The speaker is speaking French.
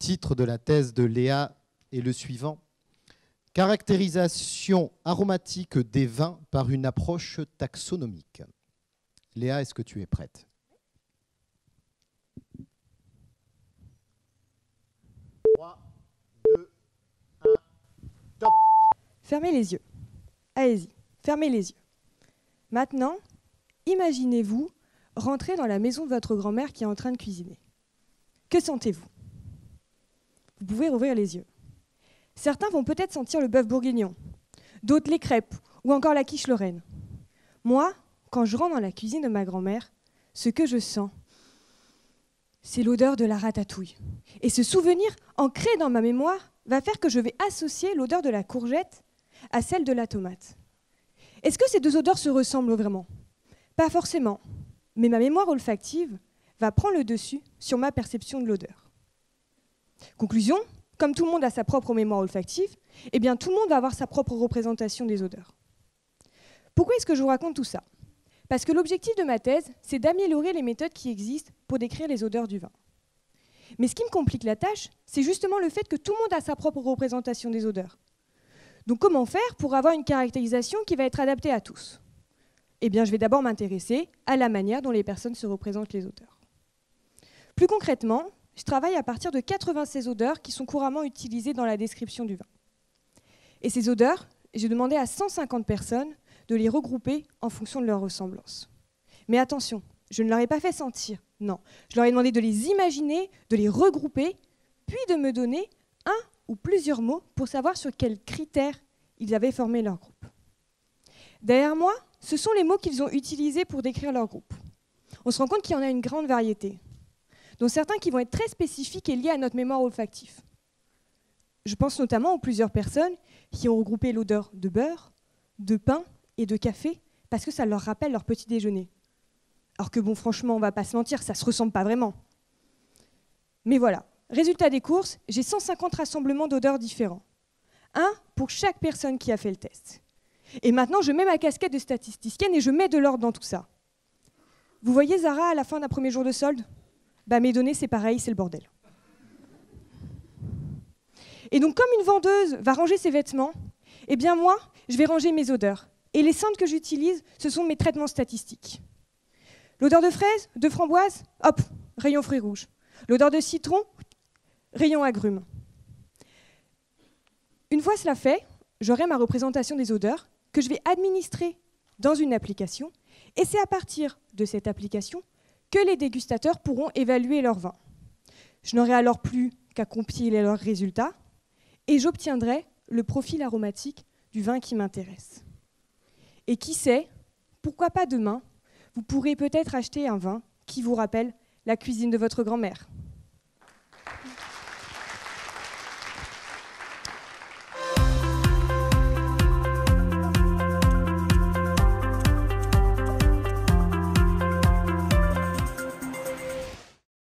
titre de la thèse de Léa est le suivant. Caractérisation aromatique des vins par une approche taxonomique. Léa, est-ce que tu es prête? Top. Fermez les yeux. Allez-y, fermez les yeux. Maintenant, imaginez-vous rentrer dans la maison de votre grand-mère qui est en train de cuisiner. Que sentez-vous? Vous pouvez rouvrir les yeux. Certains vont peut-être sentir le bœuf bourguignon, d'autres les crêpes ou encore la quiche lorraine. Moi, quand je rentre dans la cuisine de ma grand-mère, ce que je sens, c'est l'odeur de la ratatouille. Et ce souvenir ancré dans ma mémoire va faire que je vais associer l'odeur de la courgette à celle de la tomate. Est-ce que ces deux odeurs se ressemblent vraiment? Pas forcément, mais ma mémoire olfactive va prendre le dessus sur ma perception de l'odeur. Conclusion, comme tout le monde a sa propre mémoire olfactive, eh bien tout le monde va avoir sa propre représentation des odeurs. Pourquoi est-ce que je vous raconte tout ça? Parce que l'objectif de ma thèse, c'est d'améliorer les méthodes qui existent pour décrire les odeurs du vin. Mais ce qui me complique la tâche, c'est justement le fait que tout le monde a sa propre représentation des odeurs. Donc comment faire pour avoir une caractérisation qui va être adaptée à tous? Eh bien, je vais d'abord m'intéresser à la manière dont les personnes se représentent les odeurs. Plus concrètement, je travaille à partir de 96 odeurs qui sont couramment utilisées dans la description du vin. Et ces odeurs, j'ai demandé à 150 personnes de les regrouper en fonction de leur ressemblance. Mais attention, je ne leur ai pas fait sentir, non. Je leur ai demandé de les imaginer, de les regrouper, puis de me donner un ou plusieurs mots pour savoir sur quels critères ils avaient formé leur groupe. Derrière moi, ce sont les mots qu'ils ont utilisés pour décrire leur groupe. On se rend compte qu'il y en a une grande variété, dont certains qui vont être très spécifiques et liés à notre mémoire olfactive. Je pense notamment aux plusieurs personnes qui ont regroupé l'odeur de beurre, de pain et de café parce que ça leur rappelle leur petit déjeuner. Alors que bon, franchement, on ne va pas se mentir, ça ne se ressemble pas vraiment. Mais voilà, résultat des courses, j'ai 150 rassemblements d'odeurs différents. Un pour chaque personne qui a fait le test. Et maintenant, je mets ma casquette de statisticienne et je mets de l'ordre dans tout ça. Vous voyez Zara à la fin d'un premier jour de solde? Bah, mes données, c'est pareil, c'est le bordel. Et donc, comme une vendeuse va ranger ses vêtements, eh bien moi, je vais ranger mes odeurs. Et les centres que j'utilise, ce sont mes traitements statistiques. L'odeur de fraise, de framboise, hop, rayon fruits rouges. L'odeur de citron, rayon agrumes. Une fois cela fait, j'aurai ma représentation des odeurs que je vais administrer dans une application. Et c'est à partir de cette application que les dégustateurs pourront évaluer leur vin. Je n'aurai alors plus qu'à compiler leurs résultats et j'obtiendrai le profil aromatique du vin qui m'intéresse. Et qui sait, pourquoi pas demain, vous pourrez peut-être acheter un vin qui vous rappelle la cuisine de votre grand-mère.